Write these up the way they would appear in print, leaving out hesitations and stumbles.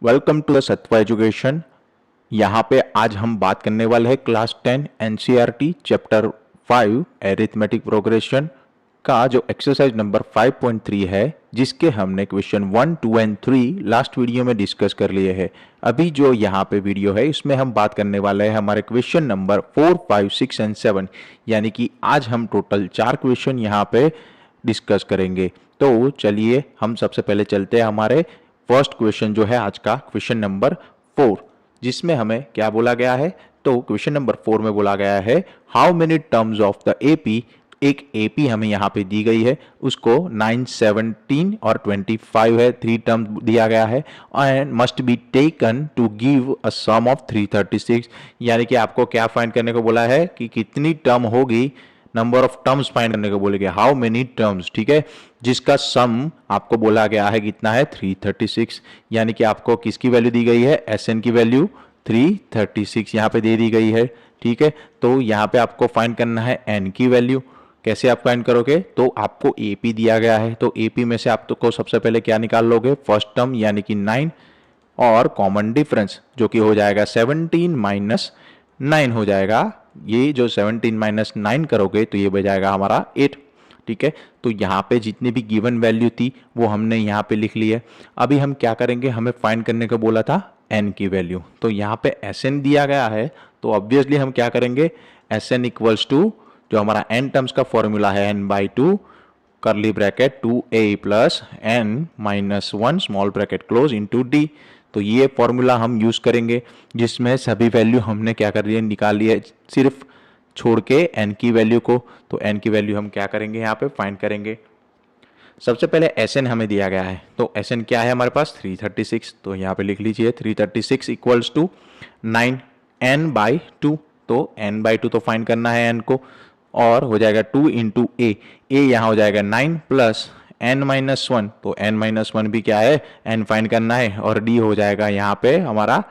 Welcome to the Satva education. यहाँ पे आज हम बात करने वाले हैं class 10 NCERT chapter 5 arithmetic progression का जो एक्सरसाइज नंबर 5.3 है, जिसके हमने क्वेश्चन 1, 2 एंड 3 लास्ट वीडियो में डिस्कस कर लिए हैं। अभी जो यहाँ पे वीडियो है इसमें हम बात करने वाले हैं हमारे क्वेश्चन नंबर 4, 5, 6 एंड 7, यानी कि आज हम टोटल 4 क्वेश्चन यहाँ पे डिस्कस करेंगे। तो चलिए हम सबसे पहले चलते हैं हमारे फर्स्ट क्वेश्चन जो है आज का क्वेश्चन नंबर 4, जिसमें हमें क्या बोला गया है। तो क्वेश्चन नंबर 4 में बोला गया है how many terms of the AP. एक एपी हमें यहाँ पे दी गई है, उसको 9, 17 और 25 है, 3 टर्म दिया गया है and must be taken to give a sum of 336। यानी कि आपको क्या फाइंड करने को बोला है कि कितनी टर्म होगी, नंबर ऑफ टर्म्स फाइंड करने को बोलेंगे, हाउ मेनी टर्म्स, ठीक है, जिसका सम आपको बोला गया है कितना है 336। यानी कि आपको किसकी वैल्यू दी गई है, एस एन की वैल्यू 336 यहाँ पे दे दी गई है, ठीक है। तो यहाँ पे आपको फाइंड करना है एन की वैल्यू। कैसे आप फाइंड करोगे, तो आपको एपी दिया गया है, तो एपी में से आपको सबसे पहले क्या निकाल लोगे, फर्स्ट टर्म यानी कि 9 और कॉमन डिफरेंस जो कि हो जाएगा 17 माइनस 9 हो जाएगा। ये जो 17 माइनस 9 करोगे तो ये बच जाएगा हमारा 8, ठीक है। तो यहाँ पे जितनी भी गिवन वैल्यू थी वो हमने यहाँ पे लिख ली है। अभी हम क्या करेंगे, हमें फाइंड करने को बोला था एन की वैल्यू, तो यहाँ पे एस एन दिया गया है, तो ऑब्वियसली हम क्या करेंगे, एस एन इक्वल्स टू जो हमारा एन टर्म्स का फॉर्मूला है n by 2 curly bracket 2a plus N minus 1 small bracket close into D. तो ये फॉर्मूला हम यूज करेंगे जिसमें सभी वैल्यू हमने क्या कर ली है, निकाल ली है, सिर्फ छोड़ के एन की वैल्यू को। तो एन की वैल्यू हम क्या करेंगे, यहाँ पे फाइंड करेंगे। सबसे पहले एस एन हमें दिया गया है, तो एस एन क्या है हमारे पास 336, तो यहाँ पे लिख लीजिए 336 इक्वल्स टू 9 एन बाई 2। तो एन बाई 2 तो फाइंड करना है एन को, और हो जाएगा 2 इंटू ए यहाँ हो जाएगा 9 प्लस एन माइनस 1, तो एन माइनस 1 भी क्या है, एन फाइंड करना है, और डी हो जाएगा यहाँ पे हमारा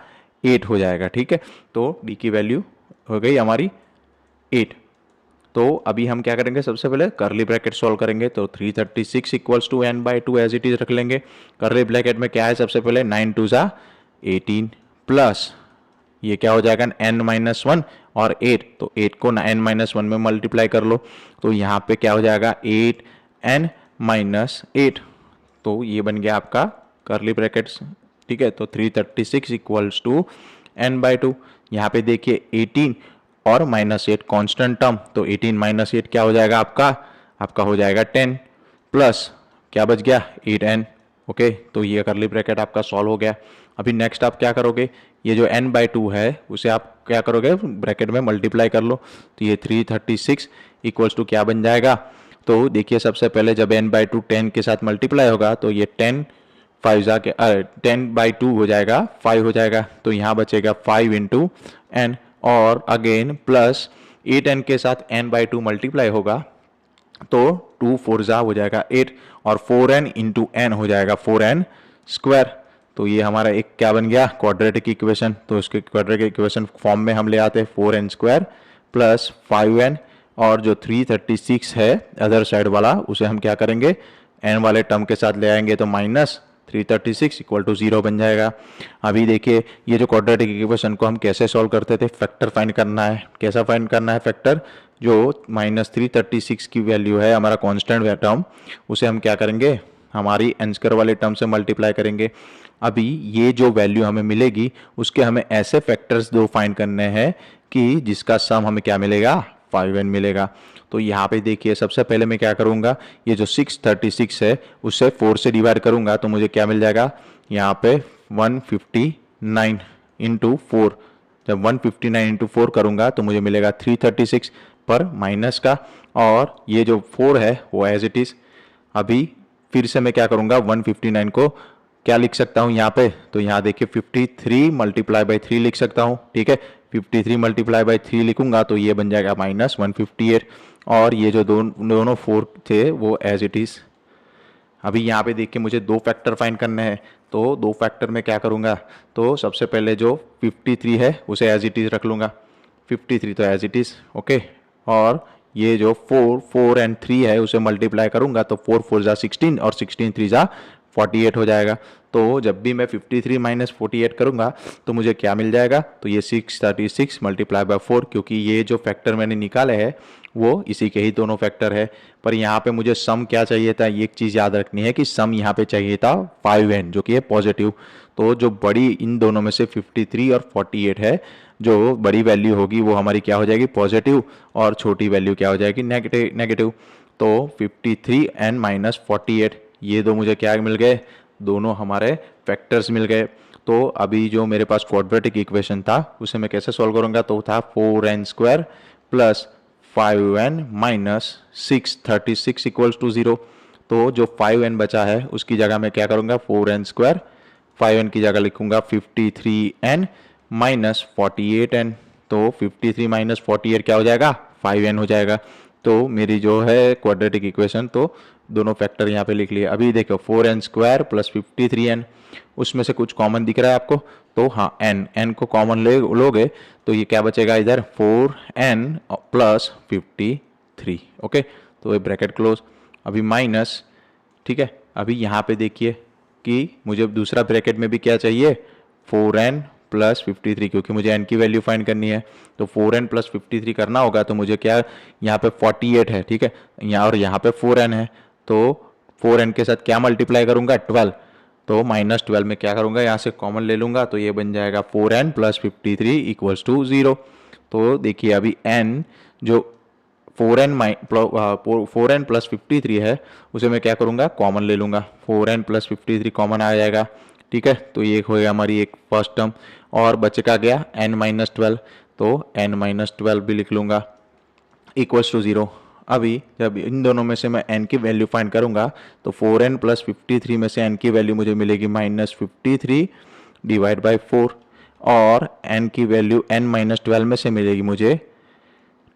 8 हो जाएगा, ठीक है। तो डी की वैल्यू हो गई हमारी 8। तो अभी हम क्या करेंगे, सबसे पहले करली ब्रैकेट सॉल्व करेंगे, तो 336 equals to n by 2 as it is रख लेंगे। करली ब्रैकेट में क्या है, सबसे पहले 9 2 सा 18 प्लस ये क्या हो जाएगा n माइनस 1 और 8, तो 8 को n माइनस 1 में मल्टीप्लाई कर लो, तो यहाँ पे क्या हो जाएगा 8n माइनस 8, तो ये बन गया आपका करली ब्रैकेट्स, ठीक है। तो 336 इक्वल्स टू n बाई 2। यहाँ पे देखिए 18 और माइनस 8 कॉन्स्टेंट टर्म, तो 18 माइनस 8 क्या हो जाएगा आपका हो जाएगा 10 प्लस क्या बच गया 8n, ओके। तो ये करली ब्रैकेट आपका सॉल्व हो गया। अभी नेक्स्ट आप क्या करोगे, ये जो n बाई 2 है उसे आप क्या करोगे, ब्रैकेट में मल्टीप्लाई कर लो, तो ये 336 इक्वल्स टू क्या बन जाएगा। तो देखिए सबसे पहले जब n बाई 2 10 के साथ मल्टीप्लाई होगा तो ये 10 5 जाके 10 बाई 2 हो जाएगा 5 हो जाएगा, तो यहाँ बचेगा 5 इंटू एन, और अगेन प्लस 8n के साथ n बाई 2 मल्टीप्लाई होगा तो 2 4 जा हो जाएगा 8, और 4n इंटू एन हो जाएगा 4n स्क्वायर। तो ये हमारा एक क्या बन गया, क्वाड्रेटिक इक्वेशन। तो इसके क्वाड्रेटिक इक्वेशन फॉर्म में हम ले आते हैं 4n स्क्वायर प्लस 5n, और जो 336 है अदर साइड वाला उसे हम क्या करेंगे, n वाले टर्म के साथ ले आएंगे, तो माइनस 336 इक्वल टू 0 बन जाएगा। अभी देखिए ये जो क्वाड्रेटिक इक्वेशन को हम कैसे सॉल्व करते थे, फैक्टर फाइंड करना है। कैसा फाइंड करना है फैक्टर, जो माइनस 336 की वैल्यू है हमारा कांस्टेंट टर्म, उसे हम क्या करेंगे, हमारी एन स्क्वायर वाले टर्म से मल्टीप्लाई करेंगे। अभी ये जो वैल्यू हमें मिलेगी उसके हमें ऐसे फैक्टर्स दो फाइंड करने हैं कि जिसका सम हमें क्या मिलेगा, 5n मिलेगा। तो यहाँ पे देखिए सबसे पहले मैं क्या करूँगा, ये जो 636 है उससे 4 से डिवाइड करूँगा, तो मुझे क्या मिल जाएगा, यहाँ पे 159 इंटू 4। जब 159 इंटू 4 करूँगा तो मुझे मिलेगा 336 पर माइनस का, और ये जो 4 है वो एज इट इज़। अभी फिर से मैं क्या करूँगा, 159 को क्या लिख सकता हूँ यहाँ पे, तो यहाँ देखिए 53 मल्टीप्लाई बाई 3 लिख सकता हूँ, ठीक है। 53 मल्टीप्लाई बाई 3 लिखूंगा तो ये बन जाएगा माइनस 158, और ये जो दोनों 4 थे वो एज इट इज़। अभी यहाँ पे देखिए मुझे दो फैक्टर फाइंड करने हैं, तो दो फैक्टर में क्या करूँगा, तो सबसे पहले जो 53 है उसे एज इट इज़ रख लूँगा, 53 तो एज इट इज़, ओके। और ये जो 4 एंड 3 है उसे मल्टीप्लाई करूँगा, तो 4 4 जा 16 और 16 3 जा 48 हो जाएगा। तो जब भी मैं 53 माइनस 48 करूँगा तो मुझे क्या मिल जाएगा, तो ये 636 मल्टीप्लाई बाय 4, क्योंकि ये जो फैक्टर मैंने निकाले हैं वो इसी के ही दोनों फैक्टर है। पर यहाँ पे मुझे सम क्या चाहिए था, ये एक चीज़ याद रखनी है कि सम यहाँ पे चाहिए था 5n जो कि है पॉजिटिव। तो जो बड़ी इन दोनों में से 53 और 48 है, जो बड़ी वैल्यू होगी वो हमारी क्या हो जाएगी, पॉजिटिव, और छोटी वैल्यू क्या हो जाएगी, नेगेटिव। तो 53n माइनस 48 ये दो मुझे क्या मिल गए, दोनों हमारे फैक्टर्स मिल गए। तो अभी जो मेरे पास क्वाड्रेटिक इक्वेशन था उसे मैं कैसे सॉल्व करूंगा, तो था 4n square plus 5n minus 636 equals to 0। तो जो 5n बचा है उसकी जगह मैं क्या करूंगा, 4n स्क्वायर, 5n की जगह लिखूंगा 53n माइनस 48n। तो 53 माइनस 48 क्या हो जाएगा, 5n हो जाएगा। तो मेरी जो है क्वाड्रेटिक इक्वेशन, तो दोनों फैक्टर यहाँ पे लिख लिए। अभी देखो 4n स्क्वायर प्लस 53n, उसमें से कुछ कॉमन दिख रहा है आपको, तो हाँ n को कॉमन लोगे तो ये क्या बचेगा इधर, 4n प्लस 53। ओके, तो ये ब्रैकेट क्लोज। अभी माइनस, ठीक है। अभी यहाँ पे देखिए कि मुझे दूसरा ब्रैकेट में भी क्या चाहिए, 4n प्लस 53, क्योंकि मुझे n की वैल्यू फाइंड करनी है। तो 4n प्लस 53 करना होगा तो मुझे क्या, यहाँ पे 48 है, ठीक है, यहाँ और यहाँ पे 4n है, तो 4n के साथ क्या मल्टीप्लाई करूंगा, 12। तो माइनस 12 में क्या करूंगा, यहाँ से कॉमन ले लूंगा तो ये बन जाएगा 4n प्लस 53 इक्वल्स टू 0। तो देखिए अभी n जो 4n प्लस 53 है उसे मैं क्या करूंगा, कॉमन ले लूंगा, 4n प्लस 53 कॉमन आ जाएगा, ठीक है। तो ये हो गया हमारी एक फर्स्ट टर्म, और बचेगा गया n माइनस 12, तो n माइनस 12 भी लिख लूंगा इक्वल्स टू 0। अभी जब इन दोनों में से मैं n की वैल्यू फाइंड करूंगा तो 4n प्लस 53 में से n की वैल्यू मुझे मिलेगी माइनस 53 डिवाइड बाई 4, और n की वैल्यू n माइनस 12 में से मिलेगी मुझे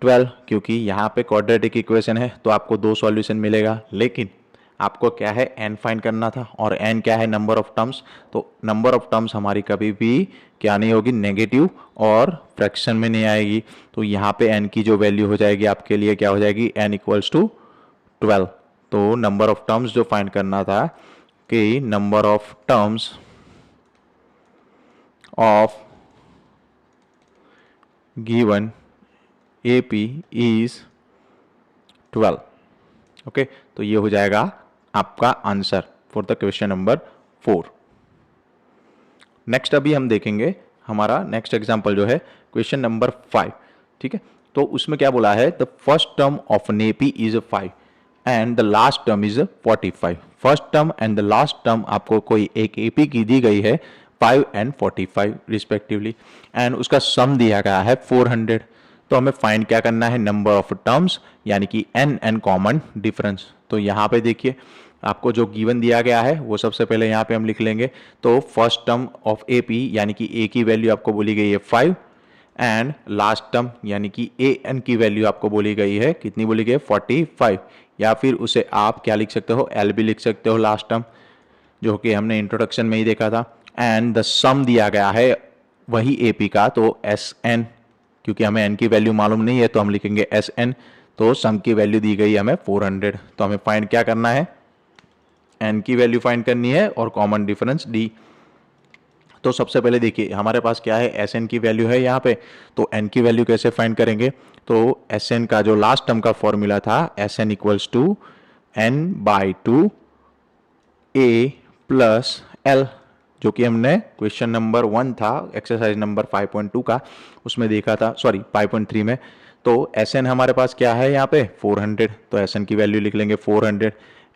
12, क्योंकि यहाँ पे क्वाड्रेटिक इक्वेशन है तो आपको दो सॉल्यूशन मिलेगा, लेकिन आपको क्या है, n फाइंड करना था, और n क्या है, नंबर ऑफ टर्म्स। तो नंबर ऑफ टर्म्स हमारी कभी भी क्या नहीं होगी, नेगेटिव और फ्रैक्शन में नहीं आएगी। तो यहाँ पे n की जो वैल्यू हो जाएगी आपके लिए क्या हो जाएगी, n इक्वल्स टू 12। तो नंबर ऑफ टर्म्स जो फाइंड करना था कि number of terms of given AP is 12। Okay, तो ये हो जाएगा आपका answer for the question number 4। Next अभी हम देखेंगे हमारा नेक्स्ट एग्जांपल जो है क्वेश्चन नंबर 5, ठीक है। तो उसमें क्या बोला है, the first term of an AP is 5 and the last term is 45। First term and the last term आपको कोई एक एपी की दी गई है 5 एंड 45 रिस्पेक्टिवली, एंड उसका सम दिया गया है 400। तो हमें फाइंड क्या करना है, नंबर ऑफ टर्म्स, यानी कि n एंड कॉमन डिफरेंस। तो यहाँ पे देखिए आपको जो गिवन दिया गया है वो सबसे पहले यहाँ पे हम लिख लेंगे। तो first term of A P यानी कि ए की वैल्यू आपको बोली गई है 5, एंड लास्ट टर्म यानी कि ए एन की वैल्यू आपको बोली गई है, कितनी बोली गई है, 45, या फिर उसे आप क्या लिख सकते हो, एल भी लिख सकते हो लास्ट टर्म, जो कि हमने इंट्रोडक्शन में ही देखा था। एंड द सम दिया गया है वही ए पी का, तो एस एन, क्योंकि हमें n की वैल्यू मालूम नहीं है तो हम लिखेंगे एस एन। तो सम की वैल्यू दी गई हमें 400। तो हमें फाइंड क्या करना है, n की वैल्यू फाइंड करनी है और कॉमन डिफरेंस d। तो सबसे पहले देखिए हमारे पास क्या है, एस एन की वैल्यू है यहाँ पे, तो n की वैल्यू कैसे फाइंड करेंगे, तो एस एन का जो लास्ट टर्म का फॉर्मूला था, S n equals to n by 2 a plus L, जो कि हमने क्वेश्चन नंबर 1 था एक्सरसाइज नंबर 5.2 का, उसमें देखा था, सॉरी 5.3 में। तो Sn हमारे पास क्या है यहाँ पे 400, तो Sn की वैल्यू लिख लेंगे 400।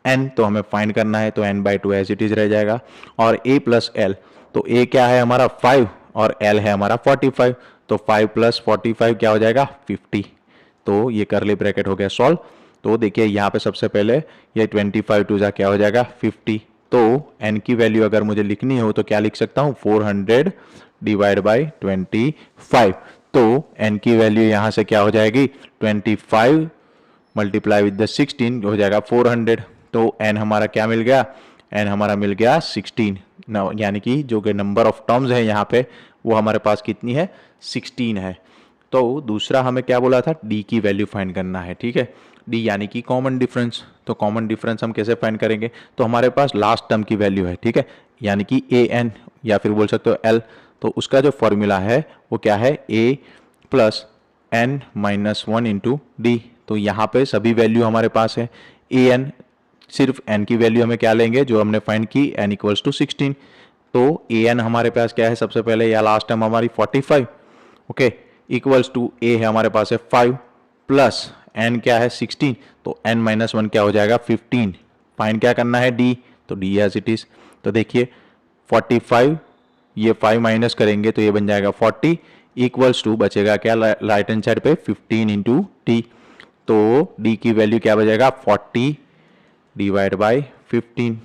n तो हमें फाइंड करना है तो n by 2 as it is रह जाएगा, और a प्लस एल, तो a क्या है हमारा 5 और l है हमारा 45, तो 5 प्लस 45 क्या हो जाएगा 50। तो ये करली ब्रैकेट हो गया सॉल्व। तो देखिए यहाँ पे सबसे पहले ये 25 टू जा क्या हो जाएगा 50। तो n की वैल्यू अगर मुझे लिखनी हो तो क्या लिख सकता हूँ, 400 डिवाइड बाई 25। तो n की वैल्यू यहाँ से क्या हो जाएगी, 25 मल्टीप्लाई विद द 16 हो जाएगा 400। तो n हमारा क्या मिल गया, n हमारा मिल गया 16, यानी कि जो कि नंबर ऑफ टर्म्स है यहाँ पे वो हमारे पास कितनी है, 16 है। तो दूसरा हमें क्या बोला था, d की वैल्यू फाइंड करना है, ठीक है, d यानी कि कॉमन डिफरेंस। तो कॉमन डिफरेंस हम कैसे फाइंड करेंगे, तो हमारे पास लास्ट टर्म की वैल्यू है, ठीक है, यानी कि ए एन या फिर बोल सकते हो एल, तो उसका जो फॉर्मूला है वो क्या है, A plus N minus one into D. तो यहाँ पे सभी वैल्यू हमारे पास है। ए एन, सिर्फ एन की वैल्यू हमें क्या लेंगे जो हमने फाइंड की, एन इक्वल्स टू 16। तो ए एन हमारे पास क्या है सबसे पहले, या लास्ट टाइम हमारी 45, ओके, इक्वल्स टू ए है हमारे पास है 5 प्लस एन क्या है 16, तो एन माइनस वन क्या हो जाएगा 15। फाइंड क्या करना है, डी, तो डी एज इट इज। तो देखिए 45, ये 5 माइनस करेंगे तो ये बन जाएगा 40 इक्वल्स टू बचेगा क्या राइट हैंड साइड पे 15 इंटू डी। तो डी की वैल्यू क्या बचेगा 40 डिवाइड बाई 15।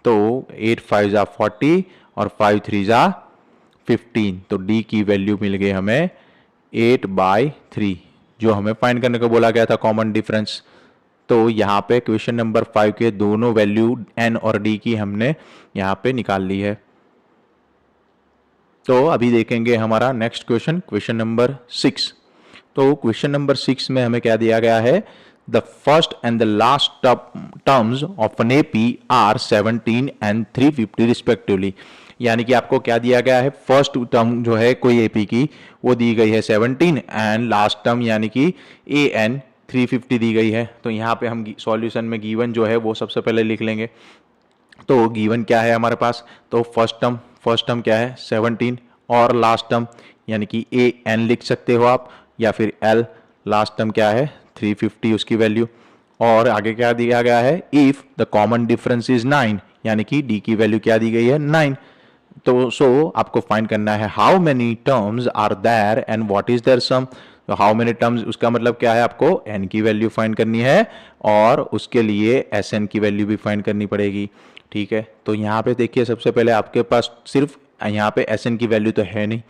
तो 8 5 जा 40 और 5 3 जा 15। तो डी की वैल्यू मिल गई हमें 8/3, जो हमें फाइंड करने को बोला गया था कॉमन डिफरेंस। तो यहाँ पे क्वेश्चन नंबर 5 के दोनों वैल्यू एन और डी की हमने यहाँ पे निकाल ली है। तो अभी देखेंगे हमारा नेक्स्ट क्वेश्चन, क्वेश्चन नंबर 6। तो क्वेश्चन नंबर 6 में हमें क्या दिया गया है, the first and the last terms of an AP are 17 and 350 respectively. यानी कि आपको क्या दिया गया है, फर्स्ट टर्म जो है कोई एपी की वो दी गई है 17 एंड लास्ट टर्म यानी कि ए एन 350 दी गई है। तो यहाँ पे हम सॉल्यूशन में गिवन जो है वो सबसे पहले लिख लेंगे। तो गिवन क्या है हमारे पास, तो फर्स्ट टर्म क्या है 17 और लास्ट टर्म यानी कि ए एन लिख सकते हो आप, या फिर एल, लास्ट टर्म क्या है 350 उसकी वैल्यू। और आगे क्या दिया गया है, if the common difference is 9, यानी कि डी की वैल्यू क्या दी गई है 9। तो आपको फाइंड करना है how many terms are there and what is their sum. तो हाउ मेनी टर्म्स उसका मतलब क्या है, आपको एन की वैल्यू फाइंड करनी है और उसके लिए एस एन की वैल्यू भी फाइंड करनी पड़ेगी। ठीक है, तो यहाँ पे देखिए सबसे पहले आपके पास सिर्फ यहाँ पे एस एन की वैल्यू तो है नहीं,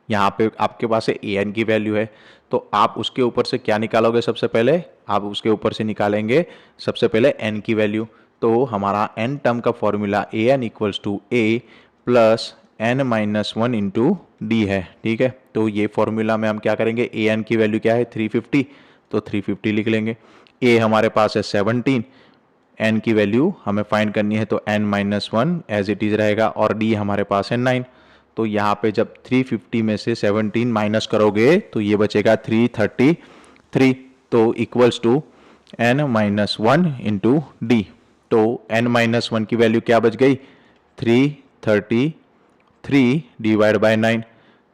यहाँ पे आपके पास ए एन की वैल्यू है। तो आप उसके ऊपर से क्या निकालोगे, सबसे पहले आप उसके ऊपर से निकालेंगे सबसे पहले एन की वैल्यू। तो हमारा एन टर्म का formula a n equals to a plus N minus one into D है। ठीक है, तो ये फॉर्मूला में हम क्या करेंगे, ए एन की वैल्यू क्या है 350, तो 350 लिख लेंगे। ए हमारे पास है 17, एन की वैल्यू हमें फाइंड करनी है तो n minus one as it is रहेगा, और डी हमारे पास है 9। तो यहाँ पे जब 350 में से 17 माइनस करोगे तो ये बचेगा 333, तो equals to n minus one into D. तो एन माइनस वन की वैल्यू क्या बच गई 333 डिवाइड बाई 9।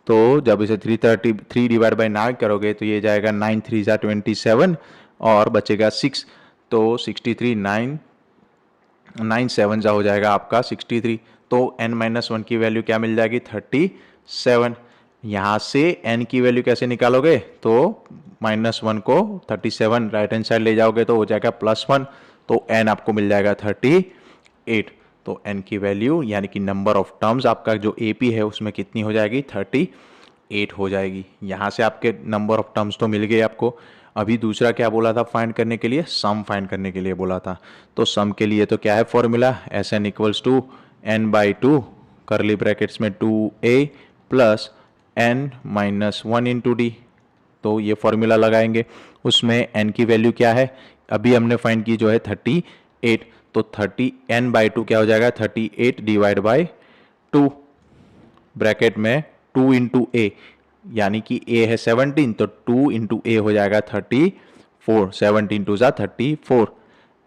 तो जब इसे 333 डिवाइड बाई 9 करोगे तो ये जाएगा 9 3 जा 27 और बचेगा 6। तो 63 9 7 जा हो जाएगा आपका 63। तो n माइनस वन की वैल्यू क्या मिल जाएगी 37। यहाँ से n की वैल्यू कैसे निकालोगे, तो माइनस वन को 37 राइट हैंड साइड ले जाओगे तो हो जाएगा +1, तो n आपको मिल जाएगा 38। तो n की वैल्यू यानी कि नंबर ऑफ टर्म्स आपका जो AP है उसमें कितनी हो जाएगी 38 हो जाएगी। यहाँ से आपके नंबर ऑफ टर्म्स तो मिल गए आपको। अभी दूसरा क्या बोला था फाइंड करने के लिए, सम फाइंड करने के लिए बोला था। तो सम के लिए तो क्या है formula, S n equals to n by two curly brackets में 2a plus N minus one into D. तो ये फॉर्मूला लगाएंगे, उसमें n की वैल्यू क्या है अभी हमने फाइंड की जो है 38। तो 30 n बाई टू क्या हो जाएगा 38 डिवाइड बाई 2 ब्रैकेट में 2 इंटू ए, यानी कि a है 17 तो 2 इंटू ए हो जाएगा 34, 17 टू जा 34।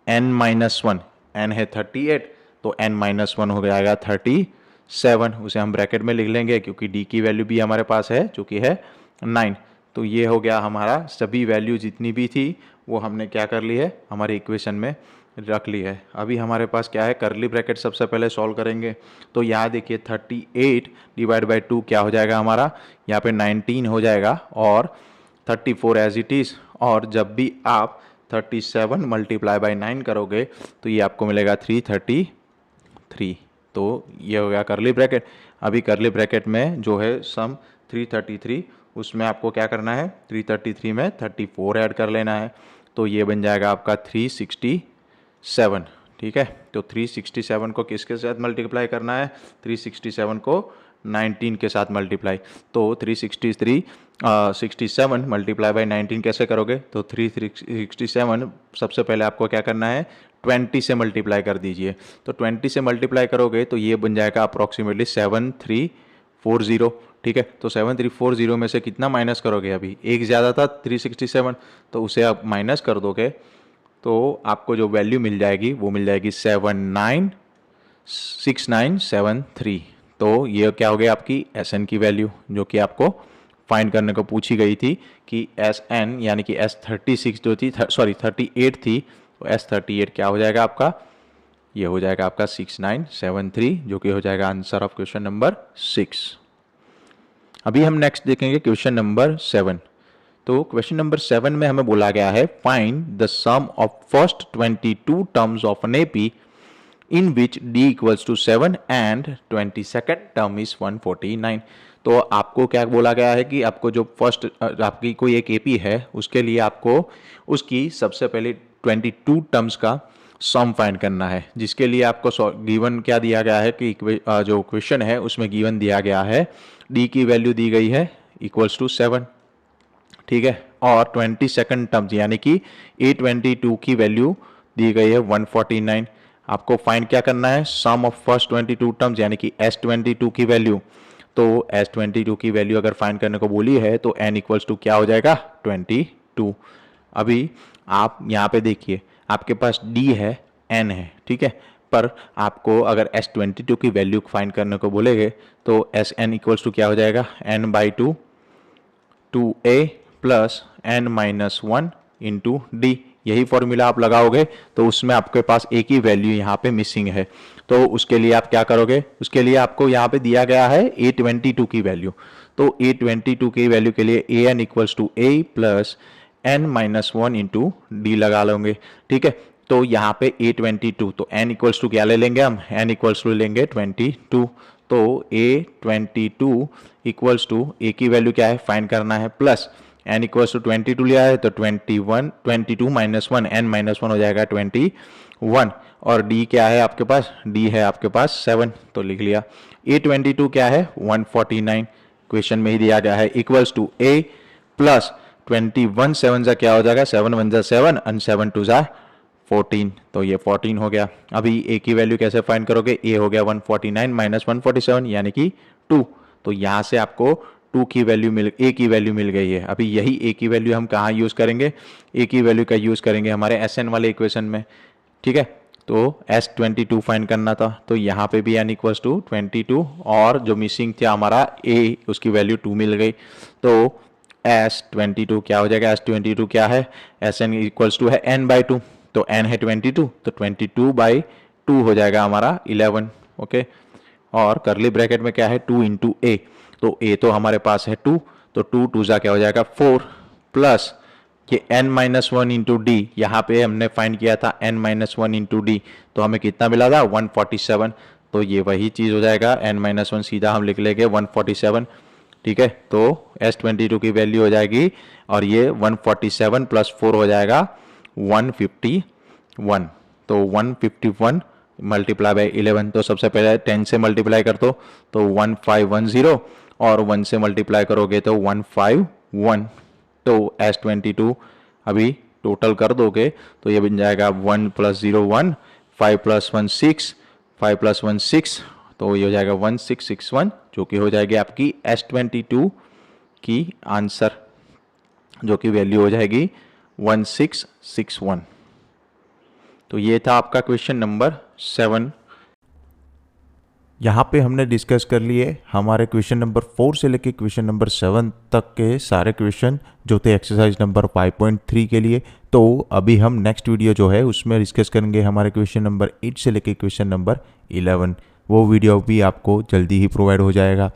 n माइनस वन, n है 38 तो n माइनस वन हो जाएगा 37, उसे हम ब्रैकेट में लिख लेंगे क्योंकि d की वैल्यू भी हमारे पास है जो कि है 9। तो ये हो गया हमारा, सभी वैल्यू जितनी भी थी वो हमने क्या कर ली है हमारे इक्वेशन में रख ली है। अभी हमारे पास क्या है करली ब्रैकेट सबसे पहले सॉल्व करेंगे। तो यहाँ देखिए 38 डिवाइड बाई 2 क्या हो जाएगा हमारा, यहाँ पे 19 हो जाएगा और 34 एज इट इज़। और जब भी आप 37 मल्टीप्लाई बाई 9 करोगे तो ये आपको मिलेगा 333। तो ये हो गया करली ब्रैकेट। अभी करली ब्रैकेट में जो है सम 333, उसमें आपको क्या करना है 333 में 34 ऐड कर लेना है। तो ये बन जाएगा आपका 367। ठीक है, तो 367 को किसके साथ मल्टीप्लाई करना है, 367 को 19 के साथ मल्टीप्लाई। तो 67 मल्टीप्लाई बाई 19 कैसे करोगे, तो 367 सबसे पहले आपको क्या करना है 20 से मल्टीप्लाई कर दीजिए। तो 20 से मल्टीप्लाई करोगे तो ये बन जाएगा अप्रॉक्सीमेटली 7340। ठीक है, तो 7340 में से कितना माइनस करोगे, अभी एक ज़्यादा था 367, तो उसे आप माइनस कर दोगे तो आपको जो वैल्यू मिल जाएगी वो मिल जाएगी 796973। तो ये क्या हो गया आपकी SN की वैल्यू, जो कि आपको फाइंड करने को पूछी गई थी कि SN यानी कि S36 जो थी, सॉरी 38 थी, तो S38 क्या हो जाएगा आपका, ये हो जाएगा आपका 6973, जो कि हो जाएगा आंसर ऑफ क्वेश्चन नंबर 6। अभी हम नेक्स्ट देखेंगे क्वेश्चन नंबर 7। तो क्वेश्चन नंबर 7 में हमें बोला गया है find the sum of first 22 terms of an AP in which d equals to 7 and 22nd term is 149। तो आपको क्या बोला गया है कि आपको जो फर्स्ट आपकी कोई एक एपी है उसके लिए आपको उसकी सबसे पहले 22 टर्म्स का सम फाइंड करना है, जिसके लिए आपको गिवन क्या दिया गया है कि जो क्वेश्चन है उसमें गिवन दिया गया है d की वैल्यू दी गई है इक्वल्स टू 7, ठीक है, और 22nd टर्म्स यानी कि A22 की वैल्यू दी गई है 149। आपको फाइंड क्या करना है, सम ऑफ फर्स्ट 22 टर्म्स यानी कि S22 की वैल्यू। तो S22 की वैल्यू अगर फाइंड करने को बोली है तो n इक्वल्स टू क्या हो जाएगा 22। अभी आप यहाँ पे देखिए आपके पास d है n है, ठीक है, पर आपको अगर S22 की वैल्यू फाइंड करने को बोलेगे तो Sn इक्वल्स टू क्या हो जाएगा n/2 2a plus n-1 into D. यही फॉर्मूला आप लगाओगे तो उसमें आपके पास एक ही वैल्यू यहाँ पे मिसिंग है। तो उसके लिए आप क्या करोगे, उसके लिए आपको यहाँ पे दिया गया है A22 की वैल्यू। तो A22 की वैल्यू के लिए an equals to a plus n-1 into D लगा लोगे, ठीक है। तो यहाँ पे A22 तो n इक्वल्स टू क्या ले लेंगे हम, n इक्वल्स टू लेंगे 22। तो A22 इक्वल्स टू a की वैल्यू क्या है फाइंड करना है, प्लस n इक्वल्स टू 22 लिया है तो 22 माइनस 1 n-1 हो जाएगा 21, और d क्या है आपके पास, d है आपके पास 7, तो लिख लिया। A22 क्या है 149, क्वेश्चन में ही दिया गया है, इक्वल्स टू a प्लस 21 7 जा क्या हो जाएगा 7 1 जा 7 एंड 7 2 जा 14, तो ये 14 हो गया। अभी a की वैल्यू कैसे फाइंड करोगे, a हो गया 149 माइनस 147 यानी कि 2, तो यहाँ से आपको a की वैल्यू मिल गई है। अभी यही a की वैल्यू हम कहाँ यूज़ करेंगे, a की वैल्यू का यूज़ करेंगे हमारे Sn वाले इक्वेशन में, ठीक है। तो S22 फाइंड करना था, तो यहाँ पे भी n इक्वल्स टू 22, और जो मिसिंग था हमारा a उसकी वैल्यू 2 मिल गई। तो S22 क्या हो जाएगा, S22 क्या है, Sn इक्वल्स टू है n/2, तो n है 22, तो 22/2 हो जाएगा हमारा 11, ओके। और करली ब्रैकेट में क्या है 2 इंटू a, तो a तो हमारे पास है 2, तो 2 2 जा क्या हो जाएगा 4, प्लस ये n-1 इंटू डी, यहाँ पे हमने फाइंड किया था n-1 इंटू डी, तो हमें कितना मिला था 147, तो ये वही चीज़ हो जाएगा n-1 सीधा हम लिख लेंगे 147, ठीक है। तो S22 की वैल्यू हो जाएगी, और ये 147 प्लस 4 हो जाएगा 151, तो 151 मल्टीप्लाई बाई 11, तो सबसे पहले 10 से मल्टीप्लाई कर दो तो 1510, और 1 से मल्टीप्लाई करोगे तो 151, तो S22 अभी टोटल कर दोगे तो ये बन जाएगा 1 + 0 1, 5 + 1 6, 5 + 1 6, तो ये हो जाएगा 1661, जो कि हो जाएगी आपकी S22 की आंसर, जो कि वैल्यू हो जाएगी 1661। तो ये था आपका क्वेश्चन नंबर 7। यहाँ पे हमने डिस्कस कर लिए हमारे क्वेश्चन नंबर 4 से लेके क्वेश्चन नंबर 7 तक के सारे क्वेश्चन जो थे एक्सरसाइज नंबर 5.3 के लिए। तो अभी हम नेक्स्ट वीडियो जो है उसमें डिस्कस करेंगे हमारे क्वेश्चन नंबर 8 से लेके क्वेश्चन नंबर 11। वो वीडियो भी आपको जल्दी ही प्रोवाइड हो जाएगा।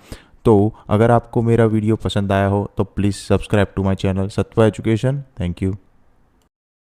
तो अगर आपको मेरा वीडियो पसंद आया हो तो please subscribe to my channel Satva education. Thank you.